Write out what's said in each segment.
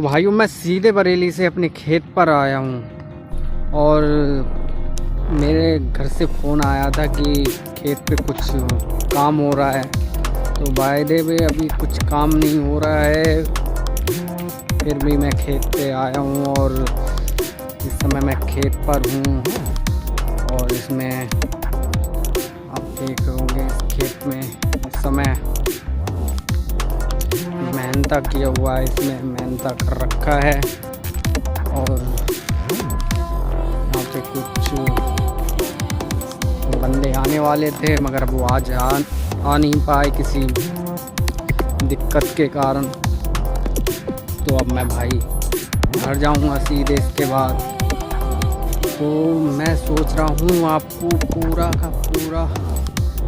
भाइयों मैं सीधे बरेली से अपने खेत पर आया हूँ और मेरे घर से फ़ोन आया था कि खेत पे कुछ काम हो रहा है। तो बाय द वे अभी कुछ काम नहीं हो रहा है, फिर भी मैं खेत पे आया हूँ और इस समय मैं खेत पर हूँ। और इसमें आप देख रहे होंगे इस खेत में इस समय मेहनता किया हुआ है, इसमें मेहनता कर रखा है। और यहाँ पे कुछ बंदे आने वाले थे मगर वो आज आ नहीं पाए किसी दिक्कत के कारण। तो अब मैं भाई घर जाऊँगा सीधे इसके बाद। तो मैं सोच रहा हूँ आपको पूरा का पूरा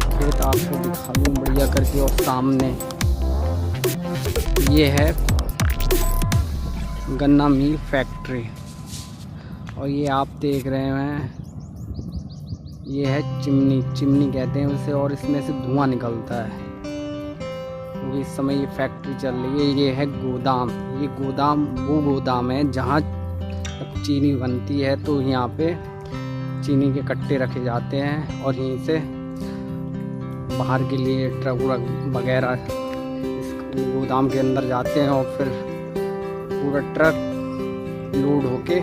खेत आपको दिखा दूँ बढ़िया करके। और सामने ये है गन्ना मिल फैक्ट्री और ये आप देख रहे हैं ये है चिमनी कहते हैं उसे। और इसमें से धुआं निकलता है क्योंकि इस समय ये फैक्ट्री चल रही है। ये है गोदाम, ये वो गोदाम है जहाँ चीनी बनती है। तो यहाँ पे चीनी के कट्टे रखे जाते हैं और यहीं से बाहर के लिए ट्रक वगैरह इस गोदाम के अंदर जाते हैं और फिर पूरा ट्रक लोड होके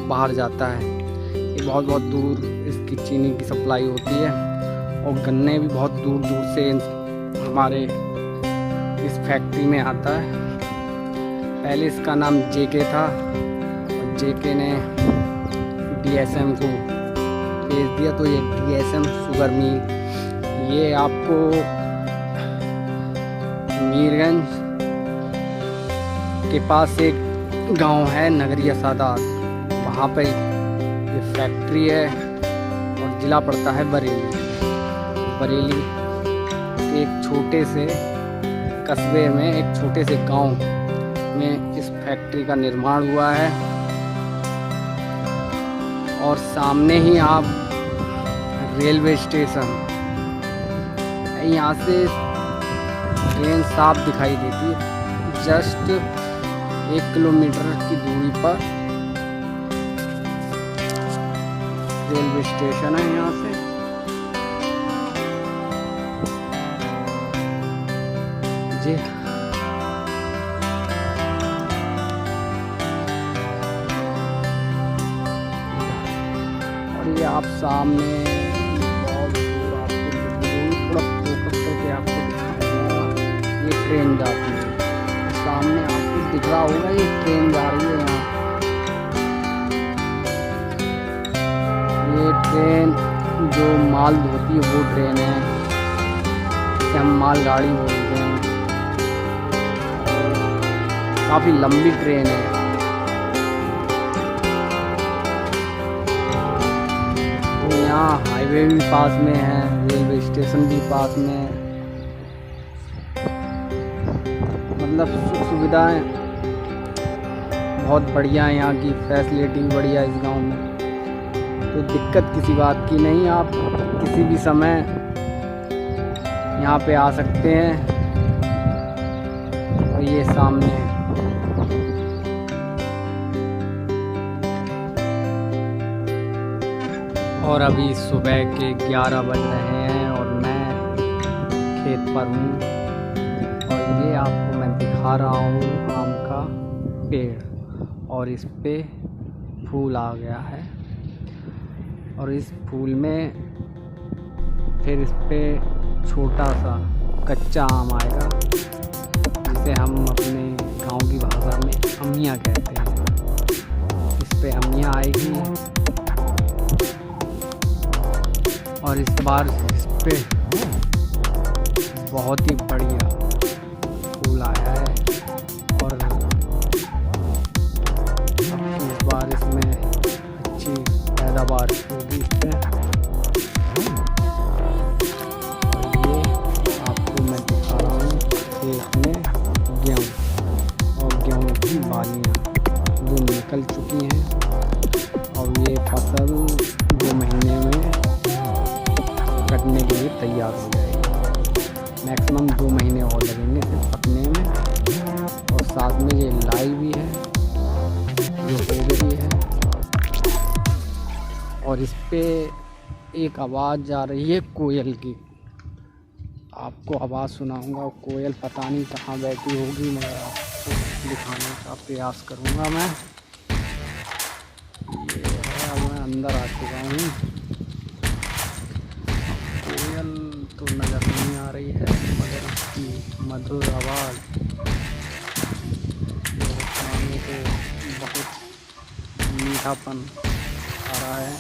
बाहर जाता है। ये बहुत दूर इसकी चीनी की सप्लाई होती है और गन्ने भी बहुत दूर से हमारे इस फैक्ट्री में आता है। पहले इसका नाम जेके था और जेके ने डीएसएम को भेज दिया। तो ये डीएसएम शुगर मिल ये आपको मीरगंज के पास एक गांव है नगरिया सादात, वहाँ पे ये फैक्ट्री है और ज़िला पड़ता है बरेली के एक छोटे से कस्बे में, एक छोटे से गांव में इस फैक्ट्री का निर्माण हुआ है। और सामने ही आप रेलवे स्टेशन, यहाँ से ट्रेन साफ दिखाई देती है। जस्ट 1 किलोमीटर की दूरी पर रेलवे स्टेशन है यहाँ से। जी और ये आप सामने बहुत दूर आपको थोड़ा फोकस करके आपको दिखाऊंगा। ये ट्रेन जाती है सामने, आपको दिख रहा होगा ये ट्रेन जा रही है यहाँ। ये ट्रेन जो माल ढोती है वो ट्रेन है, इसे हम मालगाड़ी बोलते हैं। काफ़ी लंबी ट्रेन है। तो यहाँ हाईवे भी पास में है, रेलवे स्टेशन भी पास में है। मतलब सुख सुविधाएँ बहुत बढ़िया है, यहाँ की फैसिलिटी बढ़िया है इस गांव में। तो दिक्कत किसी बात की नहीं, आप किसी भी समय यहाँ पे आ सकते हैं। और ये सामने है। और अभी सुबह के 11 बज रहे हैं और मैं खेत पर हूँ और ये आपको मैं दिखा रहा हूँ आम का पेड़। और इस पे फूल आ गया है और इस फूल में फिर इस पे छोटा सा कच्चा आम आएगा जिसे हम अपने गांव की भाषा में अमिया कहते हैं। इस पे अमिया आएगी और इस बार इस पे बहुत ही बढ़िया फूल आया है। और इस बार इसमें अच्छी पैदावार होगी इस पे। और ये आपको मैं दिखा रहा हूँ खेत में गेहूँ और गेहूँ की बालियाँ जो निकल चुकी हैं और ये फसल 2 महीने में कटने के लिए तैयार हो जाएगी। मैक्सिमम 2 महीने और लगेंगे सिर्फ पकने में। और साथ में ये लाई भी है जो हो गई है। और इस पे एक आवाज़ जा रही है कोयल की, आपको आवाज़ सुनाऊंगा। कोयल पता नहीं कहाँ बैठी होगी, मगर आपको दिखाने का प्रयास करूंगा मैं। ये है, अब मैं अंदर आ चुका हूँ। कोयल तो नज़र नहीं आ रही है, मगर इसकी मधुर आवाज़ कानों को बहुत मीठापन आ रहा है।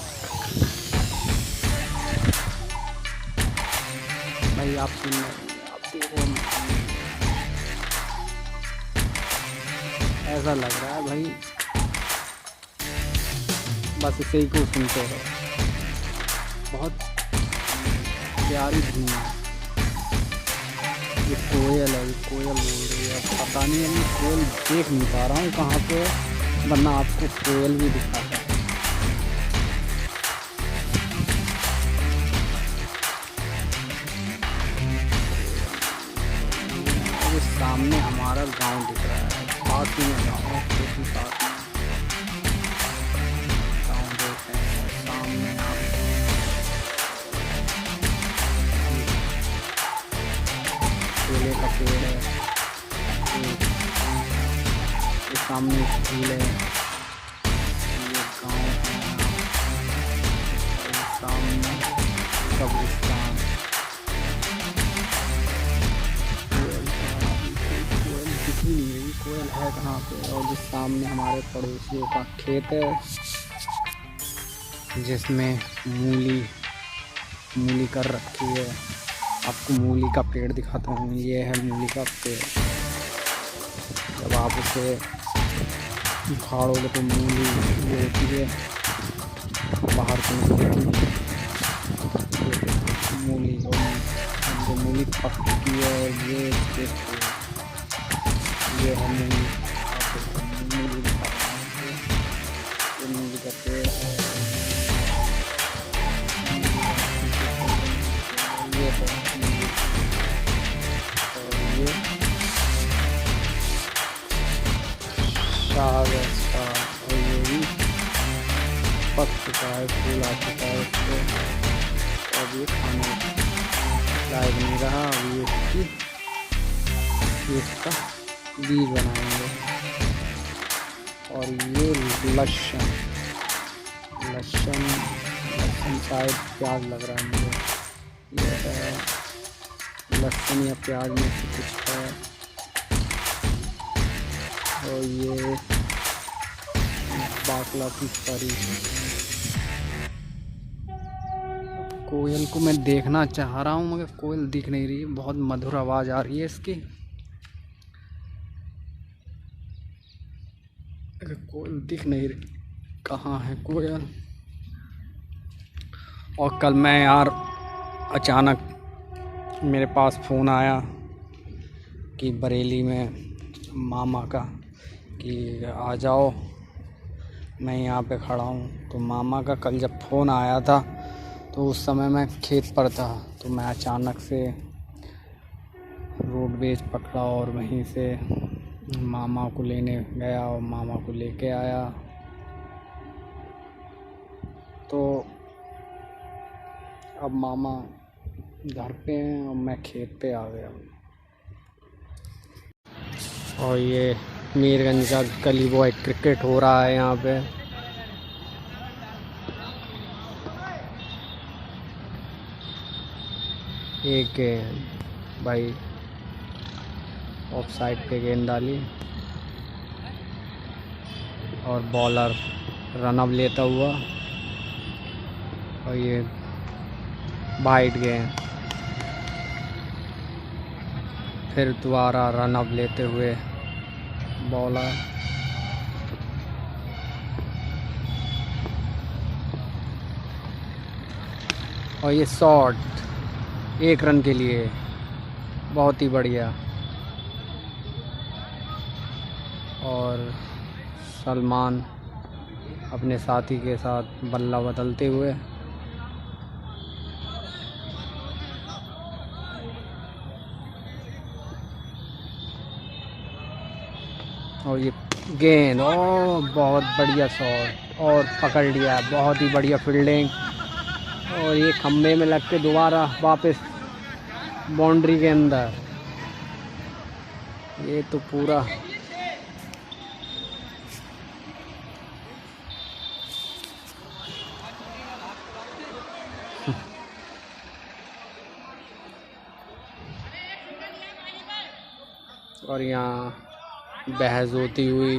भाई आप सुन रहे, आप देखो, ऐसा लग रहा है भाई बस इसे ही को सुनते रहो। बहुत प्यारी धुन है। ये कोयल है, ये कोयल बोल रही है। पता नहीं है, मैं कोयल देख नहीं पा रहा हूँ कहाँ पे, वरना आपको कोयल भी दिखाता है। ये सामने हमारा गांव दिख रहा है, पास ही में गाँव है, खेती पास में गाँव देख रहे हैं। सामने आप केले का पेड़ है, ये सामने झील है, ये गाँव है, और सामने कब्रिस्तान। कोयल दिख ही नहीं रही, कोयल है कहाँ पे। और जिस सामने हमारे पड़ोसियों का खेत है जिसमें मूली कर रखी है। आपको मूली का पेड़ दिखाता हूँ, ये है मूली का पेड़। जब आप उसे उखाड़ोगे तो मूली जो होती है बाहर से निकलती है। मूली और जो मूली पक चुकी है, ये देखो, ये है मूली। मूली दिखा रहा हूँ, ये मूली का पेड़ है। ये है ये साग है, साग, और ये भी पक चुका है, फूल आ चुका है इसको। अब ये खाने लायक नहीं रहा। अब ये इसका बीज बनाएंगे। और ये लहसुन शायद प्याज लग रहा है मुझे। ये है लहसुन या प्याज में से कुछ है। और ये बाकला की तरी। कोयल को मैं देखना चाह रहा हूँ, मगर कोयल दिख नहीं रही है। बहुत मधुर आवाज़ आ रही है इसकी। कोयल दिख नहीं रही, कहाँ है कोयल। और कल मैं यार अचानक मेरे पास फ़ोन आया कि बरेली में मामा का कि आ जाओ, मैं यहाँ पे खड़ा हूँ। तो मामा का कल जब फ़ोन आया था तो उस समय मैं खेत पर था, तो मैं अचानक से रोडवेज पकड़ा और वहीं से मामा को लेने गया और मामा को लेके आया। तो अब मामा घर पे हैं और मैं खेत पे आ गया हूँ। और ये मीरगंज का गली बॉय क्रिकेट हो रहा है यहाँ पे। एक भाई ऑफ साइड पे गेंद डाली और बॉलर रन अप लेता हुआ, और ये वाइड गए। फिर दोबारा रन अप लेते हुए बॉलर, और ये शॉट 1 रन के लिए, बहुत ही बढ़िया। और सलमान अपने साथी के साथ बल्ला बदलते हुए, और ये गेंद, ओ बहुत बढ़िया शॉट और पकड़ लिया, बहुत ही बढ़िया फील्डिंग। और ये खम्भे में लग के दोबारा वापस बाउंड्री के अंदर। ये तो पूरा और यहाँ बहस होती हुई